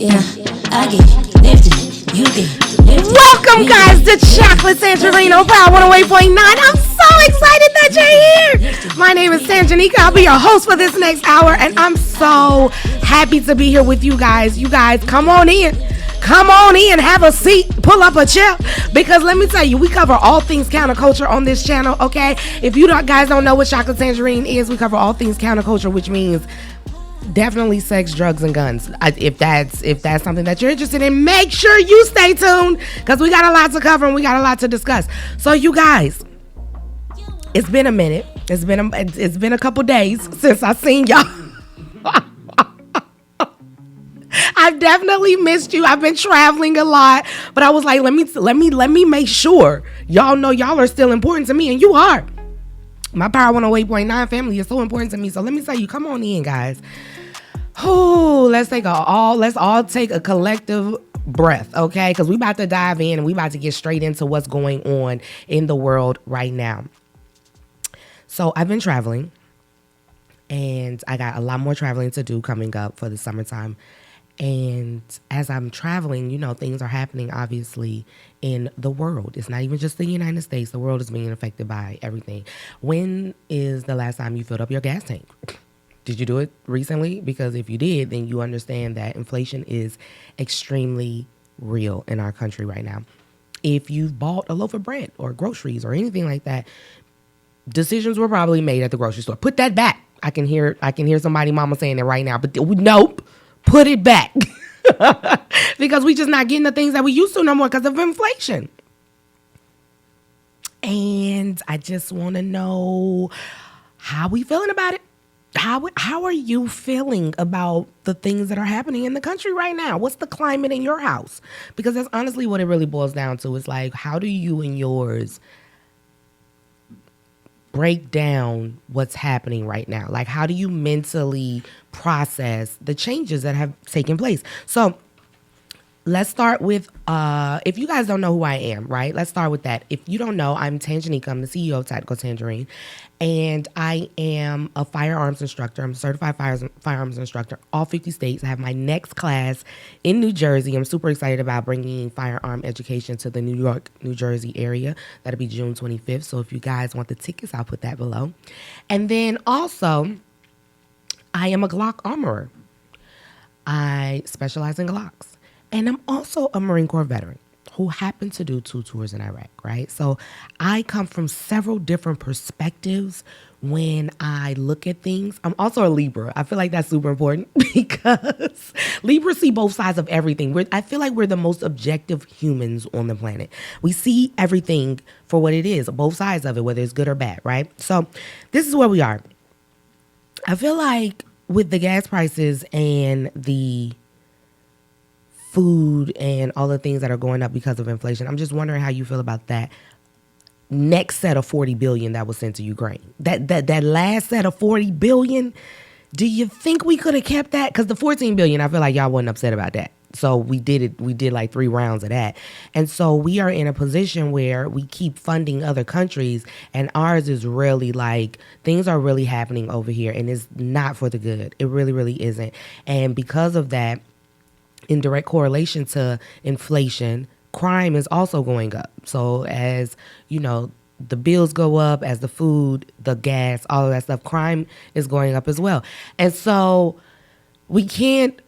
Yeah, I get lifted, you get lifted. Welcome, guys, to Chocolate Tangerine on Power 108.9. I'm so excited that you're here. My name is Tanjanika. I'll be your host for this next hour, and I'm so happy to be here with you guys. You guys, come on in. Come on in, have a seat, pull up a chair, because let me tell you, we cover all things counterculture on this channel, okay? If you guys don't know what Chocolate Tangerine is, we cover all things counterculture, which means definitely sex, drugs, and guns. If that's something that you're interested in, make sure you stay tuned, because we got a lot to cover and we got a lot to discuss. So you guys, it's been a minute. It's been a couple days since I seen y'all. I've definitely missed you. I've been traveling a lot, but I was like, let me make sure y'all know y'all are still important to me, and you are. My Power 108.9 family is so important to me. So let me tell you, come on in, guys. Let's all take a collective breath, okay? Because we about to dive in and we about to get straight into what's going on in the world right now. So I've been traveling, and I got a lot more traveling to do coming up for the summertime. And as I'm traveling, things are happening, obviously, in the world. It's not even just the United States. The world is being affected by everything. When is the last time you filled up your gas tank? Did you do it recently? Because if you did, then you understand that inflation is extremely real in our country right now. If you've bought a loaf of bread or groceries or anything like that, decisions were probably made at the grocery store. Put that back. I can hear somebody mama saying it right now, but nope. Put it back. Because we just not getting the things that we used to no more because of inflation. And I just want to know, how we feeling about it? How are you feeling about the things that are happening in the country right now? What's the climate in your house? Because that's honestly what it really boils down to. Is like, how do you and yours break down what's happening right now? Like, how do you mentally process the changes that have taken place? So let's start with, if you guys don't know who I am, right? Let's start with that. If you don't know, I'm Tanjanika. I'm the CEO of Chocolate Tangerine, and I am a firearms instructor. I'm a certified firearms instructor, all 50 states. I have my next class in New Jersey. I'm super excited about bringing firearm education to the New York, New Jersey area. That'll be June 25th. So if you guys want the tickets, I'll put that below. And then also, I am a Glock armorer. I specialize in Glocks. And I'm also a Marine Corps veteran who happened to do 2 tours in Iraq, right? So I come from several different perspectives when I look at things. I'm also a Libra. I feel like that's super important because Libras see both sides of everything. I feel like we're the most objective humans on the planet. We see everything for what it is, both sides of it, whether it's good or bad, right? So this is where we are. I feel like with the gas prices and the food and all the things that are going up because of inflation, I'm just wondering how you feel about that next set of 40 billion that was sent to Ukraine. That last set of 40 billion, do you think we could have kept that? Because the 14 billion, I feel like y'all wasn't upset about that. So we did like 3 rounds of that. And so we are in a position where we keep funding other countries, and ours is really like, things are really happening over here, and it's not for the good. It really, really isn't. And because of that, in direct correlation to inflation, crime is also going up. So as, the bills go up, as the food, the gas, all of that stuff, crime is going up as well. And so we can't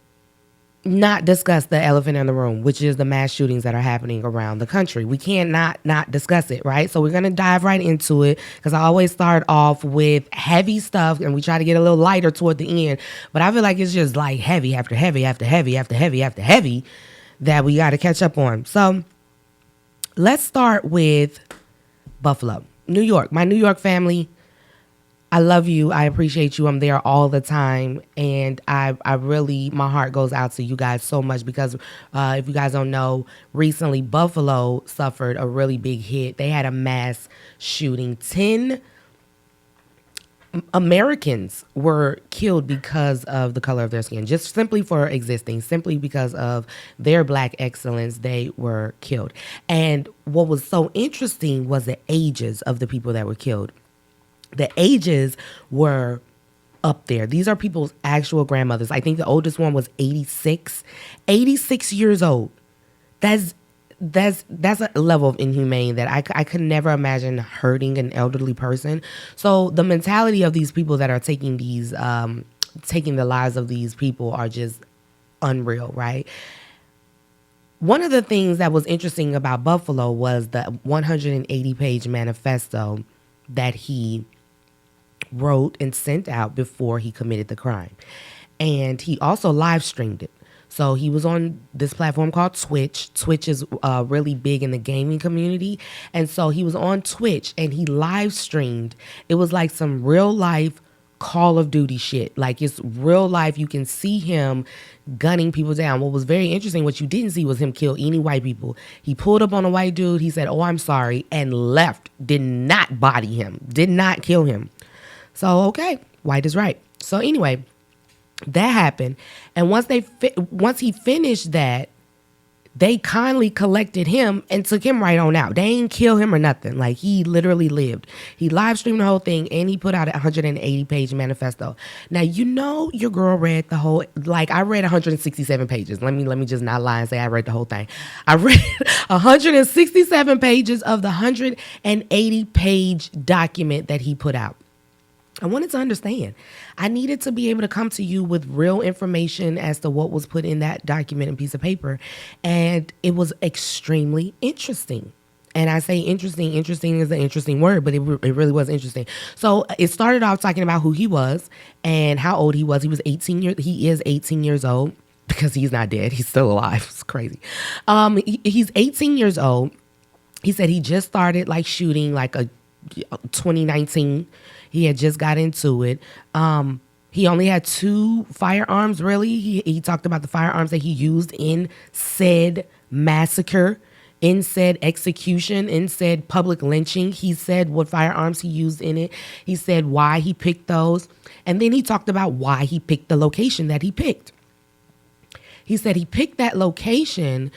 not discuss the elephant in the room, which is the mass shootings that are happening around the country. We can't not discuss it, right? So we're going to dive right into it, because I always start off with heavy stuff and we try to get a little lighter toward the end. But I feel like it's just like heavy after heavy after heavy after heavy after heavy that we got to catch up on. So let's start with Buffalo, New York. My New York family, I love you. I appreciate you. I'm there all the time. And I really, my heart goes out to you guys so much, because if you guys don't know, recently Buffalo suffered a really big hit. They had a mass shooting. 10 Americans were killed because of the color of their skin, just simply for existing, simply because of their black excellence. They were killed. And what was so interesting was the ages of the people that were killed. The ages were up there. These are people's actual grandmothers. I think the oldest one was 86. 86 years old. That's a level of inhumane that I could never imagine hurting an elderly person. So the mentality of these people that are taking these taking the lives of these people are just unreal, right? One of the things that was interesting about Buffalo was the 180-page manifesto that he wrote and sent out before he committed the crime. And he also live streamed it. So he was on this platform called Twitch. Twitch is really big in the gaming community. And so he was on Twitch and he live streamed. It was like some real life Call of Duty shit. Like it's real life. You can see him gunning people down. What was very interesting, what you didn't see was him kill any white people. He pulled up on a white dude. He said, "Oh, I'm sorry," and left. Did not body him. Did not kill him. So, okay, white is right. So anyway, that happened. And once he finished that, they kindly collected him and took him right on out. They ain't kill him or nothing. Like, he literally lived. He live streamed the whole thing and he put out a 180-page manifesto. Now, you know, your girl read the whole, like, I read 167 pages. Let me just not lie and say I read the whole thing. I read 167 pages of the 180-page document that he put out. I wanted to understand. I needed to be able to come to you with real information as to what was put in that document and piece of paper. And it was extremely interesting. And I say interesting is an interesting word, but it really was interesting. So it started off talking about who he was and how old he was. He is 18 years old because he's not dead. He's still alive. It's crazy. He's 18 years old. He said he just started like shooting like a 2019. He had just got into it. He only had 2 firearms, really. He talked about the firearms that he used in said massacre, in said execution, in said public lynching. He said what firearms he used in it. He said why he picked those. And then he talked about why he picked the location that he picked. He said he picked that location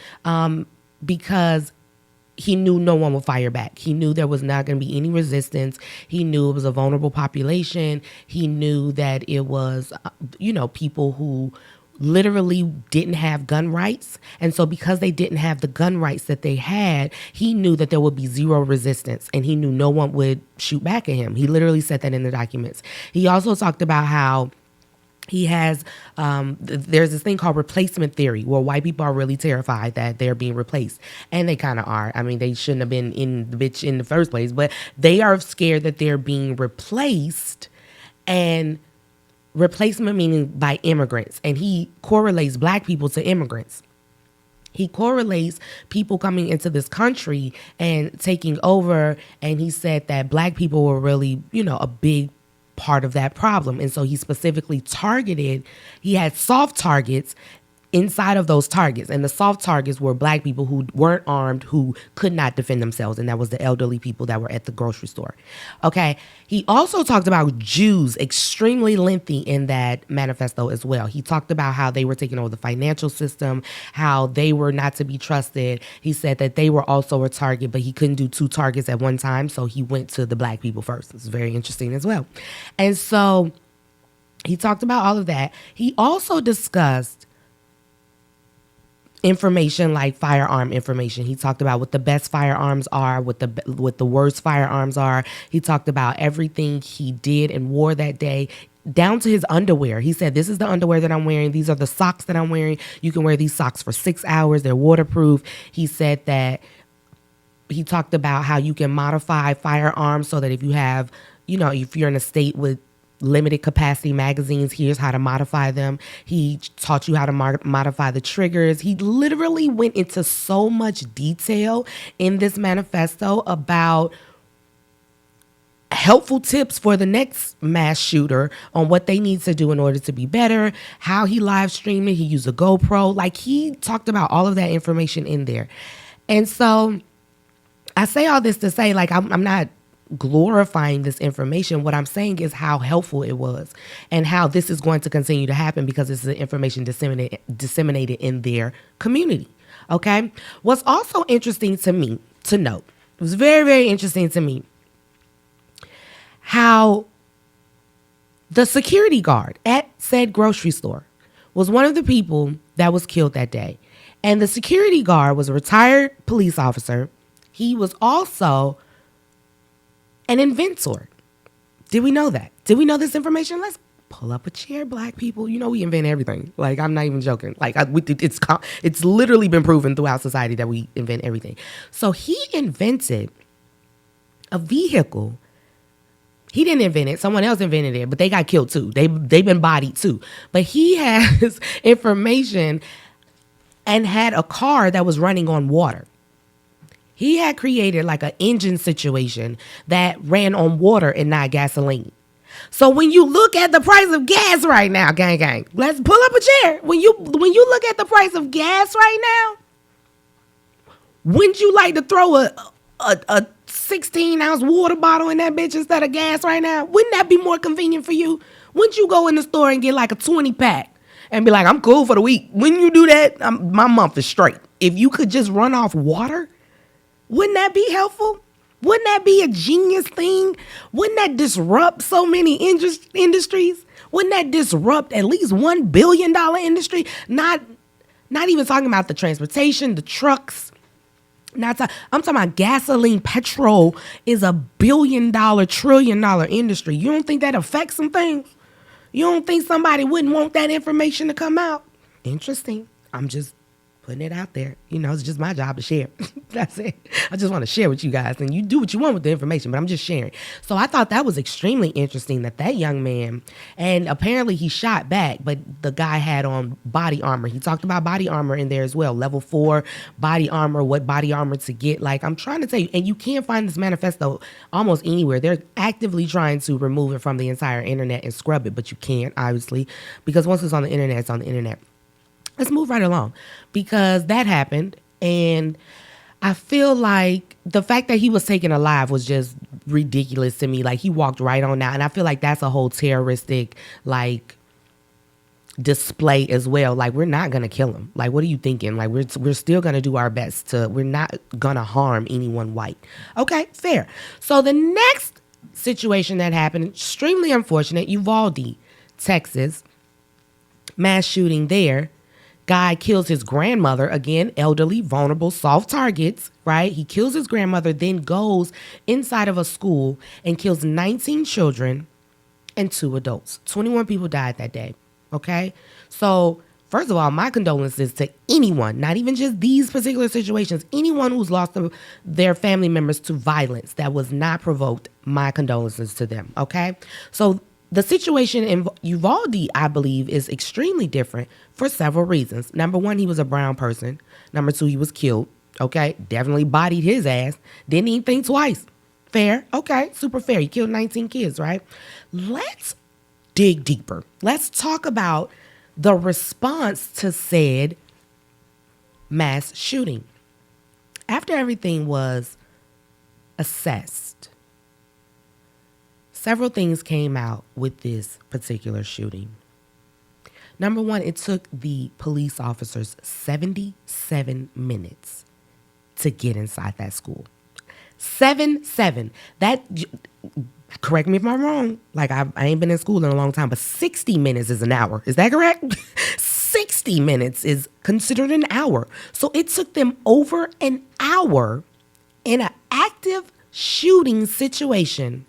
because he knew no one would fire back. He knew there was not going to be any resistance. He knew it was a vulnerable population. He knew that it was, people who literally didn't have gun rights. And so because they didn't have the gun rights that they had, he knew that there would be zero resistance and he knew no one would shoot back at him. He literally said that in the documents. He also talked about how he has, there's this thing called replacement theory where white people are really terrified that they're being replaced. And they kind of are. I mean, they shouldn't have been in the bitch in the first place, but they are scared that they're being replaced, and replacement meaning by immigrants. And he correlates black people to immigrants. He correlates people coming into this country and taking over. And he said that black people were really, a big part of that problem. And so he specifically he had soft targets inside of those targets. And the soft targets were black people who weren't armed, who could not defend themselves. And that was the elderly people that were at the grocery store. Okay. He also talked about Jews, extremely lengthy in that manifesto as well. He talked about how they were taking over the financial system, how they were not to be trusted. He said that they were also a target, but he couldn't do 2 targets at one time. So he went to the black people first. It's very interesting as well. And so he talked about all of that. He also discussed information like firearm information. He talked about what the best firearms are, what the worst firearms are. He talked about everything he did and wore that day, down to his underwear. He said, "This is the underwear that I'm wearing. These are the socks that I'm wearing. You can wear these socks for 6 hours. They're waterproof." He said that he talked about how you can modify firearms so that if you have, if you're in a state with limited capacity magazines, here's how to modify them. He taught you how to modify the triggers. He literally went into so much detail in this manifesto about helpful tips for the next mass shooter on what they need to do in order to be better, how he live streamed it. He used a GoPro. Like, he talked about all of that information in there. And so I say all this to say, like, I'm not glorifying this information. What I'm saying is how helpful it was and how this is going to continue to happen because this is information disseminated in their community. Okay. What's also interesting to me to note, it was very, very interesting to me how The security guard at said grocery store was one of the people that was killed that day. And the security guard was a retired police officer. He was also an inventor. Did we know that? Did we know this information? Let's pull up a chair, black people. You know we invent everything. Like, I'm not even joking. Like, it's literally been proven throughout society that we invent everything. So he invented a vehicle. He didn't invent it. Someone else invented it, but they got killed too. They've been bodied too. But he has information and had a car that was running on water. He had created like an engine situation that ran on water and not gasoline. So when you look at the price of gas right now, gang, let's pull up a chair. When you look at the price of gas right now, wouldn't you like to throw a 16-ounce water bottle in that bitch instead of gas right now? Wouldn't that be more convenient for you? Wouldn't you go in the store and get like a 20-pack and be like, I'm cool for the week? When you do that, my month is straight. If you could just run off water, wouldn't that be helpful? Wouldn't that be a genius thing? Wouldn't that disrupt so many industries? Wouldn't that disrupt at least $1 billion industry? Not even talking about the transportation, the trucks. I'm talking about gasoline. Petrol is a $1 billion, $1 trillion industry. You don't think that affects some things? You don't think somebody wouldn't want that information to come out? Interesting. I'm just putting it out there. You know, it's just my job to share. That's it. I just want to share with you guys, and you do what you want with the information, but I'm just sharing. So I thought that was extremely interesting that young man, and apparently he shot back, but the guy had on body armor. He talked about body armor in there as well. Level 4 body armor, what body armor to get. Like, I'm trying to tell you, and you can't find this manifesto almost anywhere. They're actively trying to remove it from the entire internet and scrub it, but you can't, obviously, because once it's on the internet, it's on the internet. Let's move right along, because that happened, and I feel like the fact that he was taken alive was just ridiculous to me. Like, he walked right on out, and I feel like that's a whole terroristic, like, display as well. Like, we're not going to kill him. Like, what are you thinking? Like, we're still going to do our best we're not going to harm anyone white. Okay, fair. So the next situation that happened, extremely unfortunate, Uvalde, Texas, mass shooting there. Guy kills his grandmother, again, elderly, vulnerable, soft targets, right? He kills his grandmother, then goes inside of a school and kills 19 children and 2 adults. 21 people died that day, okay? So, first of all, my condolences to anyone, not even just these particular situations, anyone who's lost their family members to violence that was not provoked, my condolences to them, okay? So, the situation in Uvalde, I believe, is extremely different for several reasons. Number 1, he was a brown person. Number 2, he was killed. Okay, definitely bodied his ass. Didn't even think twice. Fair. Okay, super fair. He killed 19 kids, right? Let's dig deeper. Let's talk about the response to said mass shooting. After everything was assessed, several things came out with this particular shooting. Number 1, it took the police officers 77 minutes to get inside that school. 7. That, correct me if I'm wrong, like I ain't been in school in a long time, but 60 minutes is an hour. Is that correct? 60 minutes is considered an hour. So it took them over an hour in an active shooting situation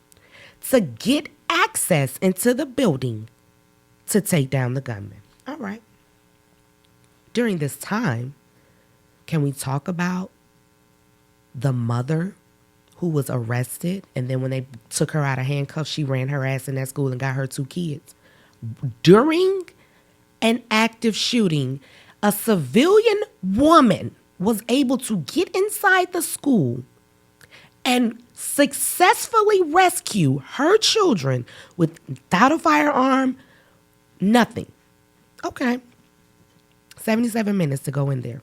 to get access into the building to take down the gunman. All right. During this time, can we talk about the mother who was arrested, and then when they took her out of handcuffs, she ran her ass in that school and got her 2 kids? During an active shooting, a civilian woman was able to get inside the school and successfully rescue her children without a firearm, nothing. Okay. 77 minutes to go in there.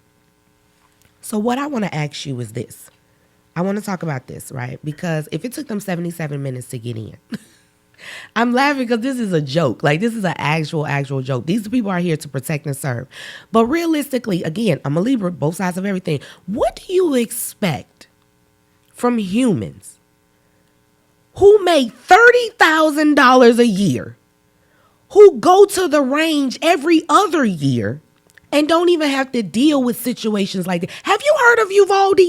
So what I want to ask you is this. I want to talk about this, right? Because if it took them 77 minutes to get in, I'm laughing because this is a joke. Like, this is an actual joke. These people are here to protect and serve. But realistically, again, I'm a Libra, both sides of everything. What do you expect from humans who make $30,000 a year who go to the range every other year and don't even have to deal with situations like that. Have you heard of Uvalde?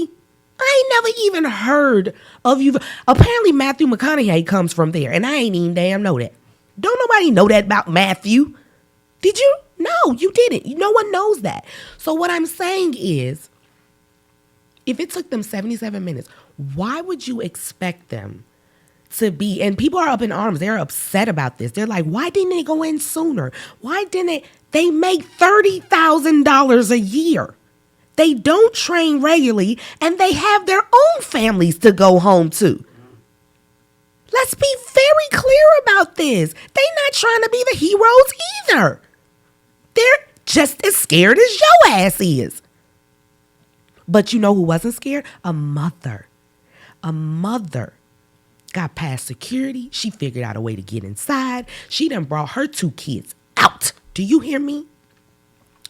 I ain't never even heard of you. Apparently Matthew McConaughey comes from there, and I ain't even damn know that. Don't nobody know that about Matthew? Did you? No, you didn't. No one knows that. So what I'm saying is, if it took them 77 minutes, why would you expect them to be, and people are up in arms. They're upset about this. They're like, why didn't they go in sooner? Why didn't they make $30,000 a year? They don't train regularly, and they have their own families to go home to. Let's be very clear about this. They're not trying to be the heroes either. They're just as scared as your ass is. But you know who wasn't scared? A mother. A mother got past security. She figured out a way to get inside. She done brought her 2 kids out. Do you hear me?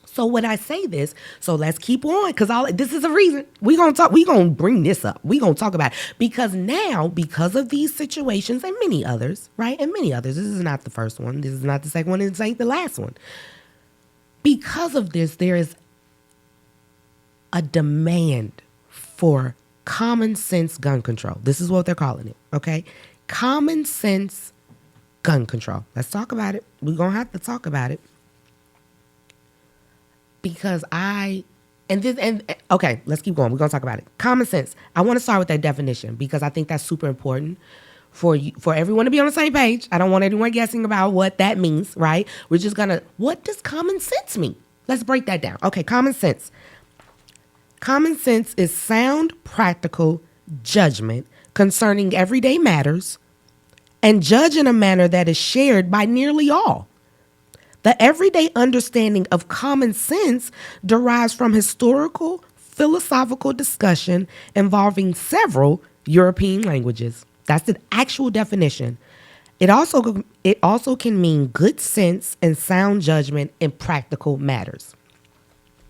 So when I say this, so let's keep on, because this is a reason. We're going to bring this up. We're going to talk about it. Because now, because of these situations and many others, right? And many others. This is not the first one. This is not the second one. This ain't the last one. Because of this, there is a demand for common sense gun control. This is what they're calling it, okay? Common sense gun control. Let's talk about it. We're going to have to talk about it. Because okay, let's keep going. We're going to talk about it. Common sense. I want to start with that definition because I think that's super important for everyone to be on the same page. I don't want anyone guessing about what that means, right? We're just going to, what does common sense mean? Let's break that down. Okay, common sense. Common sense is sound, practical judgment concerning everyday matters and judge in a manner that is shared by nearly all. The everyday understanding of common sense derives from historical, philosophical discussion involving several European languages. That's the actual definition. It also can mean good sense and sound judgment in practical matters.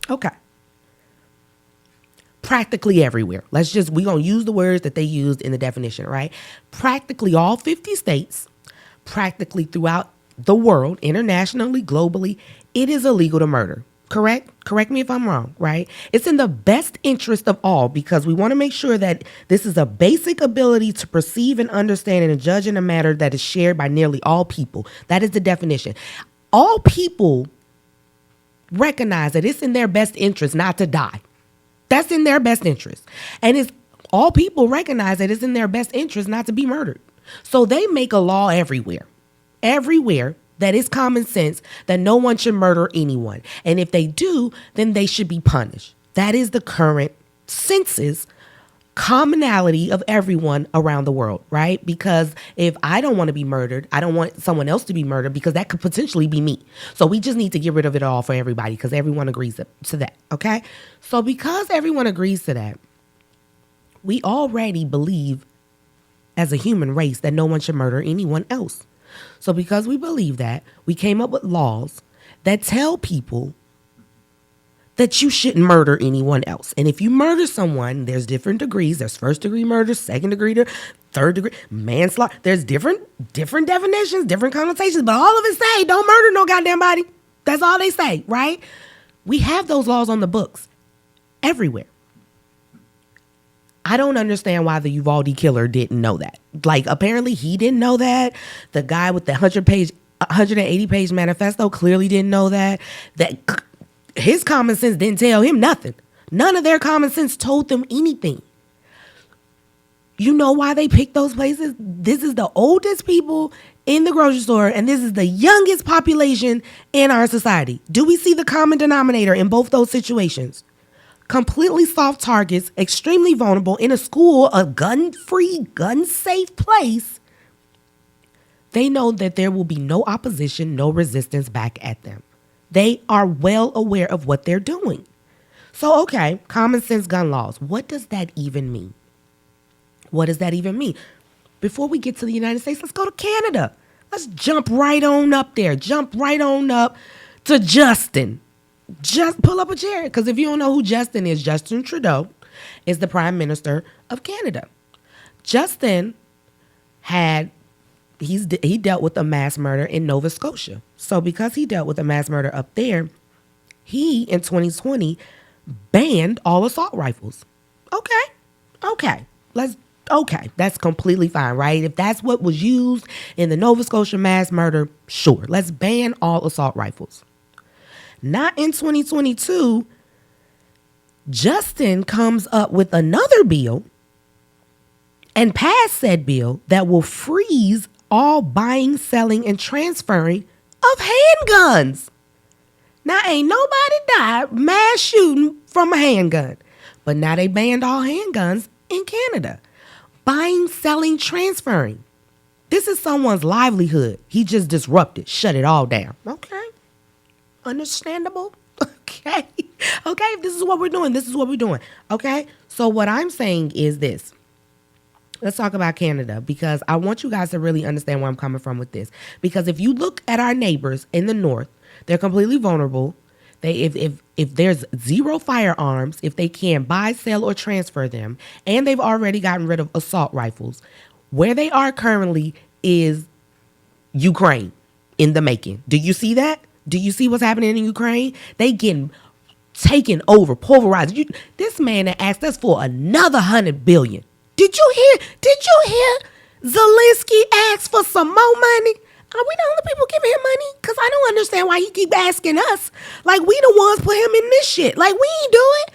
Okay. Practically everywhere. We're going to use the words that they used in the definition, right? Practically all 50 states, practically throughout the world, internationally, globally, it is illegal to murder. Correct? Correct me if I'm wrong, right? It's in the best interest of all because we want to make sure that this is a basic ability to perceive and understand and judge in a matter that is shared by nearly all people. That is the definition. All people recognize that it's in their best interest not to die. That's in their best interest. And all people recognize that it's in their best interest not to be murdered. So they make a law everywhere that is common sense that no one should murder anyone. And if they do, then they should be punished. That is the current census commonality of everyone around the world, right? Because if I don't want to be murdered, I don't want someone else to be murdered because that could potentially be me. So we just need to get rid of it all for everybody because everyone agrees to that, okay? So because everyone agrees to that, we already believe as a human race that no one should murder anyone else. So because we believe that, we came up with laws that tell people that you shouldn't murder anyone else. And if you murder someone, there's different degrees. There's first degree murder, second degree, third degree, manslaughter. There's different definitions, different connotations, but all of it say don't murder no goddamn body. That's all they say, right? We have those laws on the books everywhere. I don't understand why the Uvalde killer didn't know that. Like, apparently he didn't know that. The guy with the 180-page manifesto clearly didn't know that. That his common sense didn't tell him nothing. None of their common sense told them anything. You know why they picked those places? This is the oldest people in the grocery store, and this is the youngest population in our society. Do we see the common denominator in both those situations? Completely soft targets, extremely vulnerable in a school, a gun-free, gun-safe place. They know that there will be no opposition, no resistance back at them. They are well aware of what they're doing. So, okay, common sense gun laws. What does that even mean? What does that even mean? Before we get to the United States, let's go to Canada. Let's jump right on up there. Jump right on up to Justin. Just pull up a chair, because if you don't know who Justin is, Justin Trudeau is the Prime Minister of Canada. Justin had he dealt with a mass murder in Nova Scotia. So because he dealt with a mass murder up there, he in 2020 banned all assault rifles. Okay. That's completely fine, right? If that's what was used in the Nova Scotia mass murder, sure. Let's ban all assault rifles. Not in 2022, Justin comes up with another bill and pass said bill that will freeze all buying, selling, and transferring of handguns. Now, ain't nobody died mass shooting from a handgun. But now they banned all handguns in Canada. Buying, selling, transferring. This is someone's livelihood. He just disrupted, shut it all down. Okay. Understandable? Okay. Okay, this is what we're doing. Okay? So what I'm saying is this. Let's talk about Canada, because I want you guys to really understand where I'm coming from with this. Because if you look at our neighbors in the north, they're completely vulnerable. If there's zero firearms, if they can't buy, sell, or transfer them, and they've already gotten rid of assault rifles, where they are currently is Ukraine in the making. Do you see that? Do you see what's happening in Ukraine? They getting taken over, pulverized. This man that asked us for another $100 billion. Did you hear Zelensky ask for some more money? Are we the only people giving him money? Because I don't understand why he keep asking us. Like, we the ones put him in this shit. Like, we ain't do it.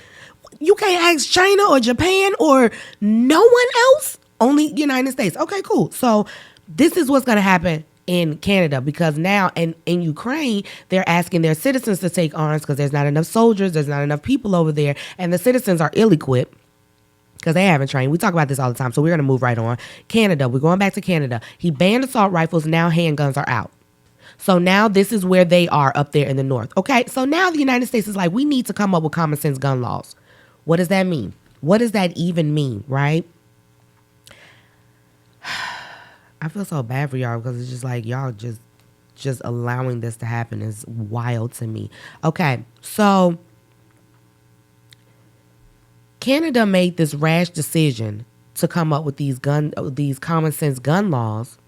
You can't ask China or Japan or no one else. Only United States. Okay, cool. So this is what's going to happen in Canada, because now in Ukraine, they're asking their citizens to take arms because there's not enough soldiers. There's not enough people over there. And the citizens are ill-equipped because they haven't trained. We talk about this all the time, so we're going to move right on. Canada, we're going back to Canada. He banned assault rifles. Now handguns are out. So now this is where they are up there in the north. Okay, so now the United States is like, we need to come up with common sense gun laws. What does that mean? What does that even mean, right? I feel so bad for y'all because it's just like y'all just allowing this to happen is wild to me. Okay, so Canada made this rash decision to come up with these common sense gun laws.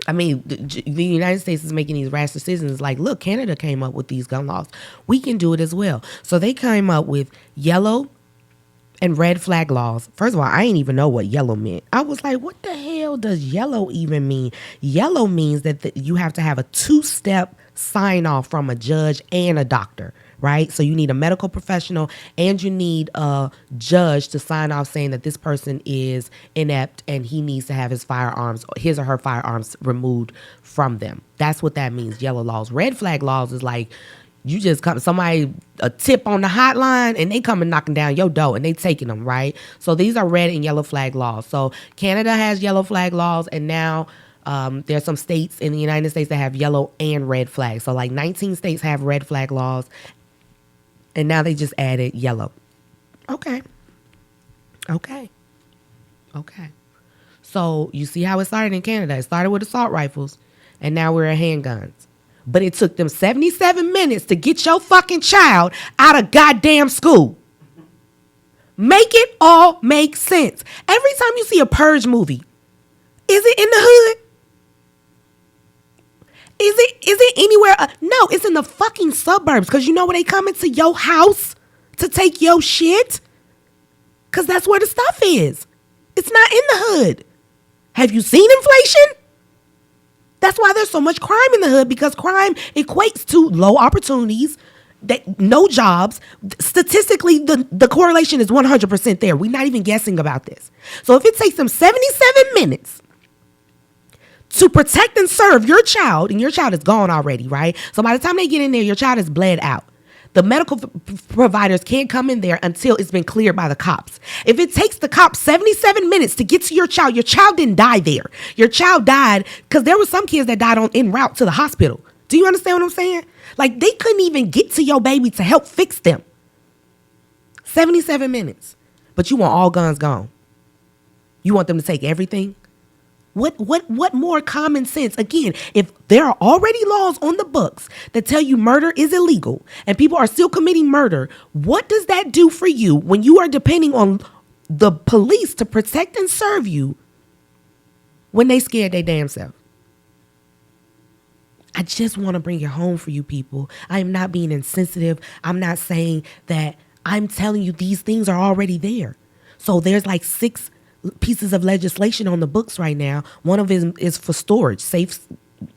I mean, the United States is making these rash decisions. Like, look, Canada came up with these gun laws. We can do it as well. So they came up with yellow and red flag laws. First of all, I didn't even know what yellow meant. I was like, what the hell does yellow even mean? Yellow means that you have to have a 2-step sign off from a judge and a doctor, right? So you need a medical professional and you need a judge to sign off saying that this person is inept and he needs to have his or her firearms removed from them. That's what that means, yellow laws. Red flag laws is like, you just come, somebody, a tip on the hotline, and they come and knocking down your door, and they taking them, right? So these are red and yellow flag laws. So Canada has yellow flag laws, and now there's some states in the United States that have yellow and red flags. So like 19 states have red flag laws, and now they just added yellow. Okay. So you see how it started in Canada. It started with assault rifles, and now we're at handguns. But it took them 77 minutes to get your fucking child out of goddamn school. Make it all make sense. Every time you see a Purge movie, is it in the hood? Is it anywhere? No, it's in the fucking suburbs. Because you know where they come into your house to take your shit? Because that's where the stuff is. It's not in the hood. Have you seen inflation? That's why there's so much crime in the hood, because crime equates to low opportunities, no jobs. Statistically, the correlation is 100% there. We're not even guessing about this. So if it takes them 77 minutes to protect and serve your child, and your child is gone already, right? So by the time they get in there, your child is bled out. The medical providers can't come in there until it's been cleared by the cops. If it takes the cops 77 minutes to get to your child didn't die there. Your child died because there were some kids that died en route to the hospital. Do you understand what I'm saying? Like, they couldn't even get to your baby to help fix them. 77 minutes. But you want all guns gone. You want them to take everything? What more common sense? Again, if there are already laws on the books that tell you murder is illegal and people are still committing murder, what does that do for you when you are depending on the police to protect and serve you when they scared their damn self? I just want to bring it home for you people. I am not being insensitive. I'm not saying that. I'm telling you these things are already there. So there's like 6 pieces of legislation on the books right now. One of them is for storage. Safe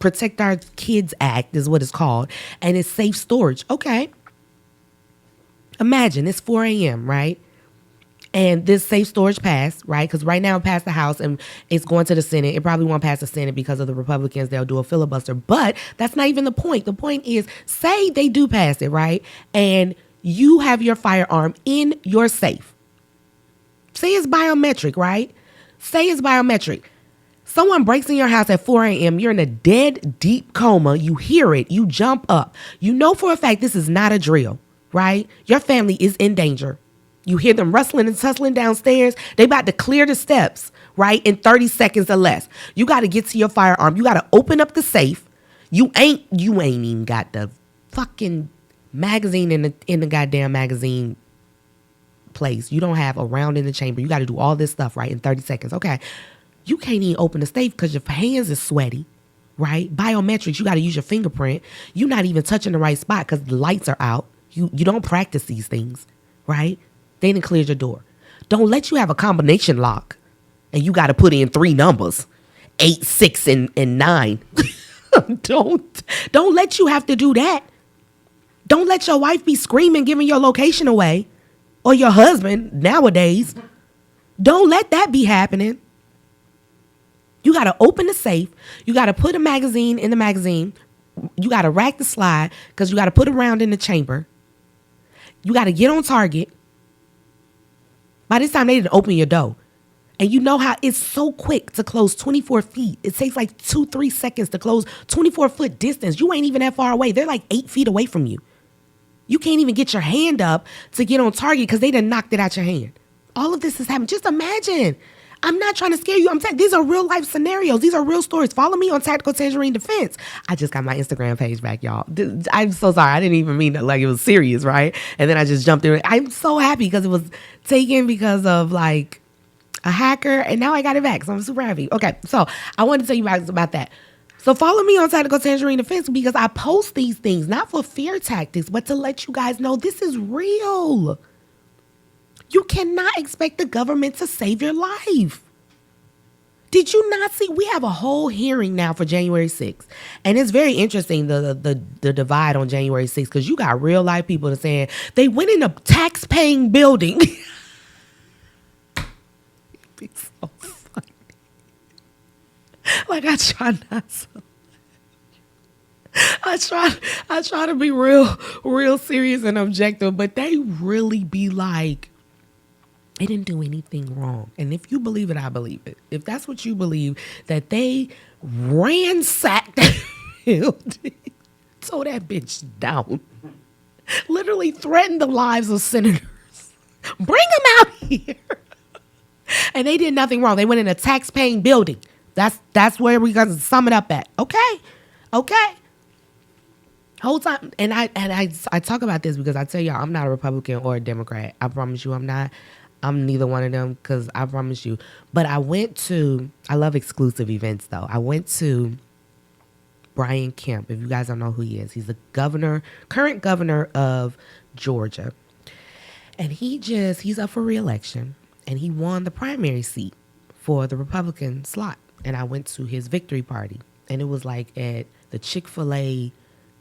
Protect Our Kids Act is what it's called. And it's safe storage. Okay. Imagine it's 4 a.m., right? And this safe storage passed, right? Because right now it passed the House and it's going to the Senate. It probably won't pass the Senate because of the Republicans. They'll do a filibuster. But that's not even the point. The point is, say they do pass it, right? And you have your firearm in your safe. Say it's biometric, right? Say it's biometric. Someone breaks in your house at 4 a.m. You're in a dead, deep coma. You hear it. You jump up. You know for a fact this is not a drill, right? Your family is in danger. You hear them rustling and tussling downstairs. They about to clear the steps, right? In 30 seconds or less. You got to get to your firearm. You got to open up the safe. You ain't even got the fucking magazine in the goddamn magazine place. You don't have a round in the chamber. You got to do all this stuff, right? In 30 seconds. Okay. You can't even open the safe because your hands is sweaty, right? Biometrics, you got to use your fingerprint. You're not even touching the right spot because the lights are out. You don't practice these things, right? They didn't clear your door. Don't let you have a combination lock and you got to put in 3 numbers, 8, 6, and 9. Don't let you have to do that. Don't let your wife be screaming, giving your location away, or your husband nowadays. Don't let that be happening. You got to open the safe. You got to put a magazine in the magazine. You got to rack the slide because you got to put a round in the chamber. You got to get on target. By this time, they didn't open your door. And you know how it's so quick to close 24 feet. It takes like 2-3 seconds to close 24-foot distance. You ain't even that far away. They're like 8 feet away from you. You can't even get your hand up to get on target because they done knocked it out your hand. All of this is happening. Just imagine. I'm not trying to scare you. These are real life scenarios. These are real stories. Follow me on Tactical Tangerine Defense. I just got my Instagram page back, y'all. I'm so sorry. I didn't even mean that like it was serious, right? And then I just jumped in. I'm so happy because it was taken because of like a hacker, and now I got it back. So I'm super happy. Okay, so I wanted to tell you guys about that. So follow me on Tactical Tangerine Defense because I post these things, not for fear tactics, but to let you guys know this is real. You cannot expect the government to save your life. Did you not see? We have a whole hearing now for January 6th. And it's very interesting, the divide on January 6th, because you got real life people that saying they went in a tax-paying building. It's so funny. Like, I try not to. I try to be real serious and objective, but they really be like, they didn't do anything wrong. And if you believe it, I believe it. If that's what you believe, that they ransacked that building, tore that bitch down, literally threatened the lives of senators. Bring them out here. And they did nothing wrong. They went in a tax-paying building. That's where we got to sum it up at. Okay. Whole time, and I talk about this because I tell y'all I'm not a Republican or a Democrat. I promise you I'm not. I'm neither one of them because I promise you. But I love exclusive events though. I went to Brian Kemp. If you guys don't know who he is, he's the current governor of Georgia. And he's up for re-election and he won the primary seat for the Republican slot. And I went to his victory party and it was like at the Chick-fil-A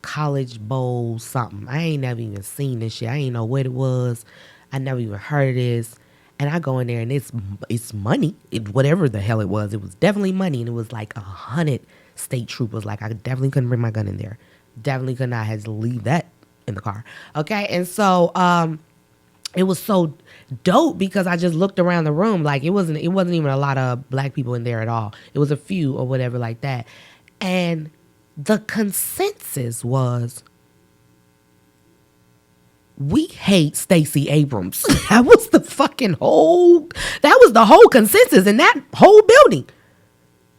College Bowl something. I ain't never even seen this shit. I ain't know what it was. I never even heard of this. And I go in there and it's money. Whatever the hell it was definitely money. And it was like 100 state troopers. Like I definitely couldn't bring my gun in there. Definitely could not. I had to leave that in the car. Okay. And so it was so dope because I just looked around the room. Like it wasn't even a lot of black people in there at all. It was a few or whatever like that. And the consensus was, we hate Stacey Abrams. That was the whole consensus in that whole building.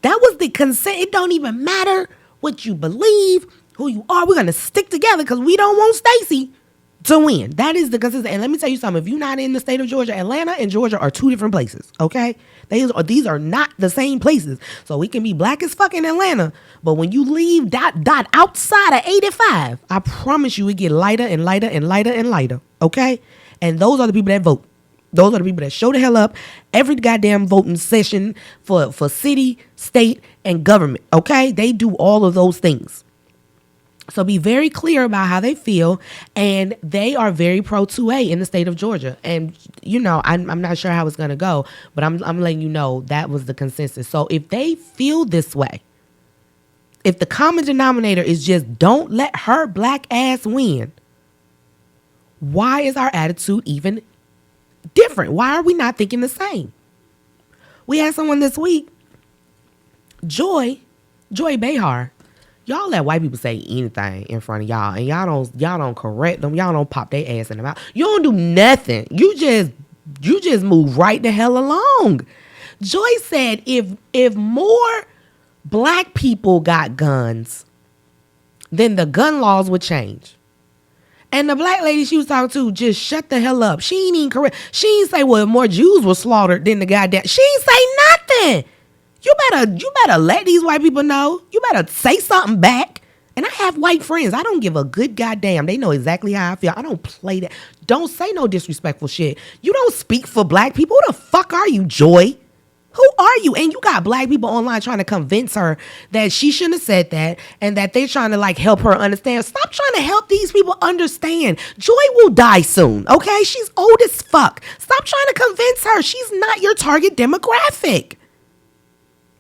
That was the consent. It don't even matter what you believe, who you are. We're going to stick together because we don't want Stacey. to win. That is the consistency. And let me tell you something. If you're not in the state of Georgia, Atlanta and Georgia are two different places, okay? These are not the same places. So we can be black as fuck in Atlanta, but when you leave dot outside of 85, I promise you it get lighter and lighter and lighter and lighter, okay? And those are the people that vote. Those are the people that show the hell up every goddamn voting session for city, state, and government, okay? They do all of those things. So be very clear about how they feel, and they are very pro 2A in the state of Georgia. And, you know, I'm not sure how it's going to go, but I'm letting you know that was the consensus. So if they feel this way, if the common denominator is just don't let her black ass win, why is our attitude even different? Why are we not thinking the same? We had someone this week, Joy Behar. Y'all let white people say anything in front of y'all, and y'all don't correct them. Y'all don't pop their ass in the mouth. You don't do nothing. You just move right the hell along. Joy said if more black people got guns, then the gun laws would change. And the black lady she was talking to just shut the hell up. She ain't even correct. She ain't say, well, if more Jews were slaughtered than the goddamn. She ain't say nothing. You better let these white people know. You better say something back. And I have white friends. I don't give a good goddamn. They know exactly how I feel. I don't play that. Don't say no disrespectful shit. You don't speak for black people. Who the fuck are you, Joy? Who are you? And you got black people online trying to convince her that she shouldn't have said that and that they're trying to like help her understand. Stop trying to help these people understand. Joy will die soon, okay? She's old as fuck. Stop trying to convince her. She's not your target demographic.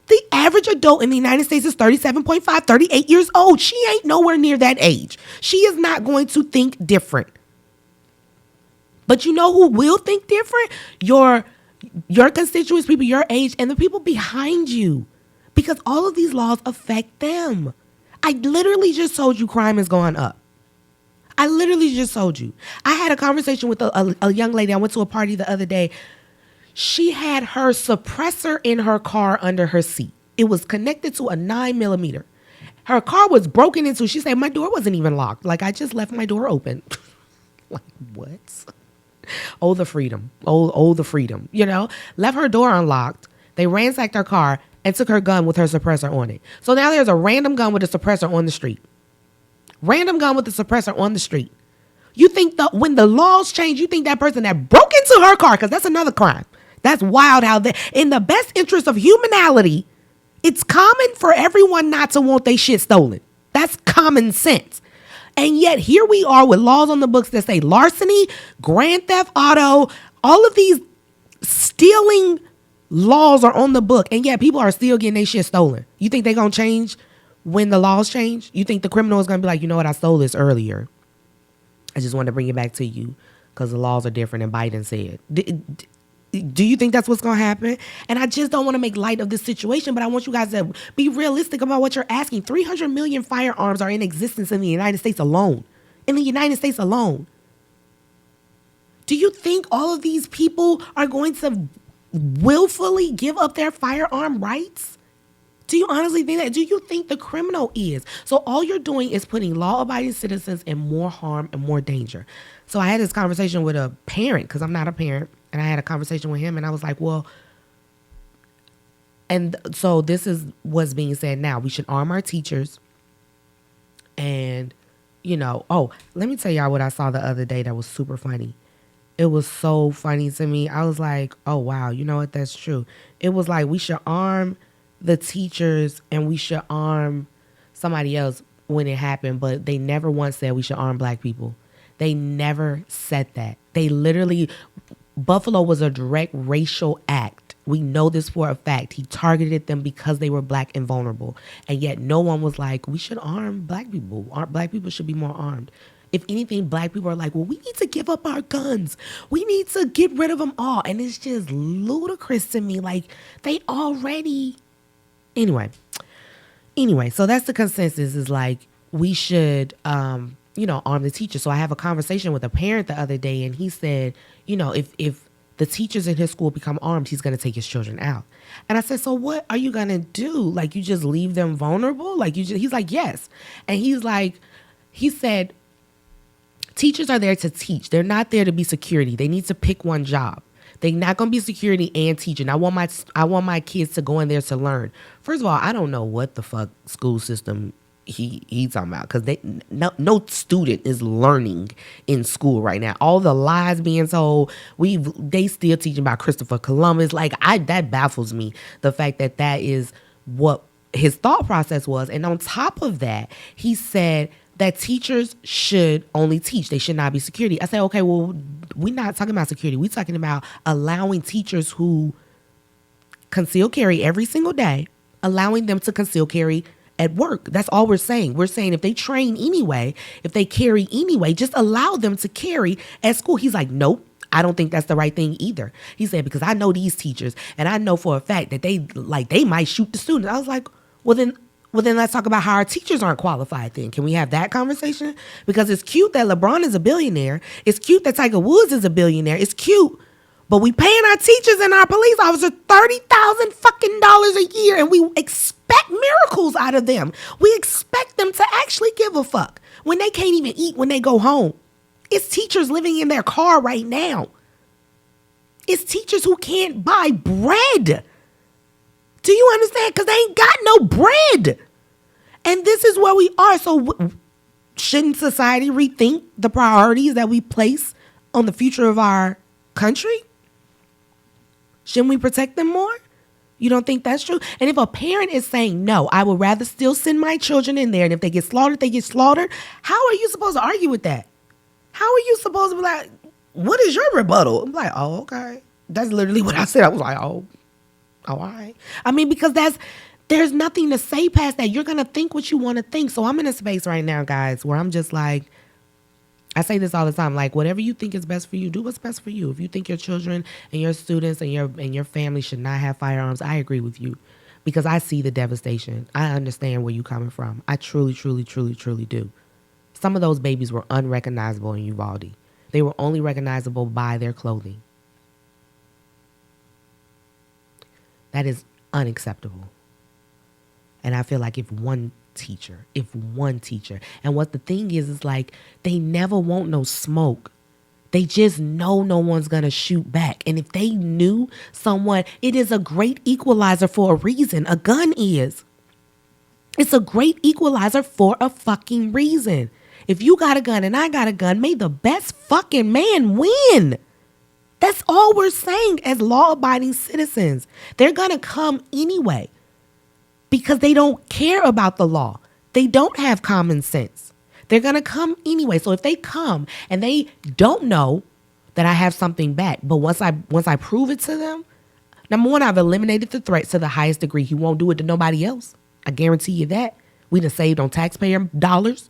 The average adult in the United States is 37.5, 38 years old. She ain't nowhere near that age. She is not going to think different. But you know who will think different? Your constituents, people your age, and the people behind you. Because all of these laws affect them. I literally just told you crime is going up. I literally just told you. I had a conversation with a young lady. I went to a party the other day. She had her suppressor in her car under her seat. It was connected to a 9mm. Her car was broken into. She said, my door wasn't even locked. Like, I just left my door open. Like, what? Oh, the freedom. Oh, the freedom. You know, left her door unlocked. They ransacked her car and took her gun with her suppressor on it. So now there's a random gun with a suppressor on the street. Random gun with a suppressor on the street. You think that when the laws change, you think that person that broke into her car, because that's another crime. That's wild how they, in the best interest of humanity, it's common for everyone not to want their shit stolen. That's common sense. And yet here we are with laws on the books that say larceny, grand theft auto, all of these stealing laws are on the book. And yet people are still getting their shit stolen. You think they're going to change when the laws change? You think the criminal is going to be like, you know what, I stole this earlier. I just wanted to bring it back to you because the laws are different and Biden said. Do you think that's what's going to happen? And I just don't want to make light of this situation, but I want you guys to be realistic about what you're asking. 300 million firearms are in existence in the United States alone. In the United States alone. Do you think all of these people are going to willfully give up their firearm rights? Do you honestly think that? Do you think the criminal is? So all you're doing is putting law-abiding citizens in more harm and more danger. So I had this conversation with a parent, because I'm not a parent, and I had a conversation with him, and I was like, well, and so this is what's being said now. We should arm our teachers. And, you know, oh, let me tell y'all what I saw the other day that was super funny. It was so funny to me. I was like, oh, wow, you know what? That's true. It was like we should arm the teachers and we should arm somebody else when it happened, but they never once said we should arm black people. They never said that. They literally, Buffalo was a direct racial act. We know this for a fact. He targeted them because they were black and vulnerable. And yet no one was like, we should arm black people. Black people should be more armed. If anything, black people are like, well, we need to give up our guns. We need to get rid of them all. And it's just ludicrous to me. Like, they already... Anyway, so that's the consensus, is like, we should, arm the teachers. So I have a conversation with a parent the other day, and he said, if the teachers in his school become armed, he's going to take his children out. And I said, so what are you going to do? Like, you just leave them vulnerable? Like, he's like, yes. And he said, Teachers are there to teach. They're not there to be security. They need to pick one job. They're not going to be security and teaching. I want my kids to go in there to learn. First of all, I don't know what the fuck school system he's talking about, because no student is learning in school right now. All the lies being told, they still teaching about Christopher Columbus. Like, that baffles me, the fact that is what his thought process was. And on top of that, he said that teachers should only teach. They should not be security. I said, okay, well, we're not talking about security. We're talking about allowing teachers who conceal carry every single day, allowing them to conceal carry at work. That's all we're saying. We're saying if they train anyway, if they carry anyway, just allow them to carry at school. He's like, nope, I don't think that's the right thing either. He said, because I know these teachers and I know for a fact that they might shoot the students. I was like, well then let's talk about how our teachers aren't qualified then. Can we have that conversation? Because it's cute that LeBron is a billionaire. It's cute that Tiger Woods is a billionaire. It's cute. But we paying our teachers and our police officers $30,000 fucking dollars a year, and we expect miracles out of them. We expect them to actually give a fuck when they can't even eat when they go home. It's teachers living in their car right now. It's teachers who can't buy bread. Do you understand? Because they ain't got no bread. And this is where we are. So shouldn't society rethink the priorities that we place on the future of our country? Shouldn't we protect them more? You don't think that's true? And if a parent is saying, no, I would rather still send my children in there, and if they get slaughtered, they get slaughtered, how are you supposed to argue with that? How are you supposed to be like, what is your rebuttal? I'm like, oh, okay. That's literally what I said. I was like, oh, all right. I mean, because there's nothing to say past that. You're going to think what you want to think. So I'm in a space right now, guys, where I'm just like, I say this all the time, like, whatever you think is best for you, do what's best for you. If you think your children and your students and your family should not have firearms, I agree with you, because I see the devastation. I understand where you're coming from. I truly, truly, truly, truly do. Some of those babies were unrecognizable in Uvalde. They were only recognizable by their clothing. That is unacceptable. And I feel like if one teacher, and what the thing is like, they never want no smoke. They just know no one's going to shoot back. And if they knew someone, it is a great equalizer for a reason. A gun is. It's a great equalizer for a fucking reason. If you got a gun and I got a gun, may the best fucking man win. That's all we're saying as law-abiding citizens. They're going to come anyway because they don't care about the law. They don't have common sense. They're going to come anyway. So if they come and they don't know that I have something back, but once I prove it to them, number one, I've eliminated the threats to the highest degree. He won't do it to nobody else. I guarantee you that. We done saved on taxpayer dollars.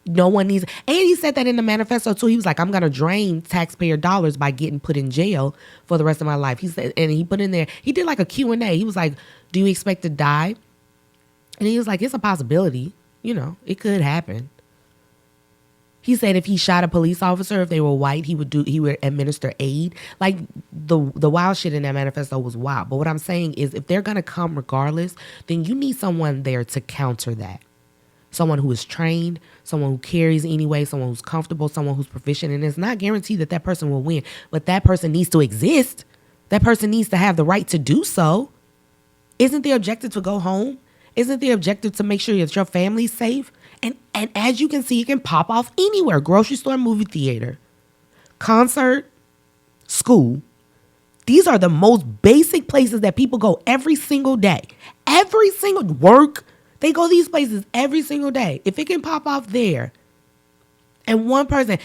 No one needs. And he said that in the manifesto too. He was like, I'm going to drain taxpayer dollars by getting put in jail for the rest of my life. He said, and he put in there, he did like a Q&A. He was like, do you expect to die? And he was like, it's a possibility. You know, it could happen. He said if he shot a police officer, if they were white, he would administer aid. Like the wild shit in that manifesto was wild. But what I'm saying is if they're going to come regardless, then you need someone there to counter that. Someone who is trained, someone who carries anyway, someone who's comfortable, someone who's proficient. And it's not guaranteed that that person will win, but that person needs to exist. That person needs to have the right to do so. Isn't the objective to go home? Isn't the objective to make sure that your family's safe? And as you can see, it can pop off anywhere. Grocery store, movie theater, concert, school. These are the most basic places that people go every single day. Every single work. They go these places every single day. If it can pop off there and one person,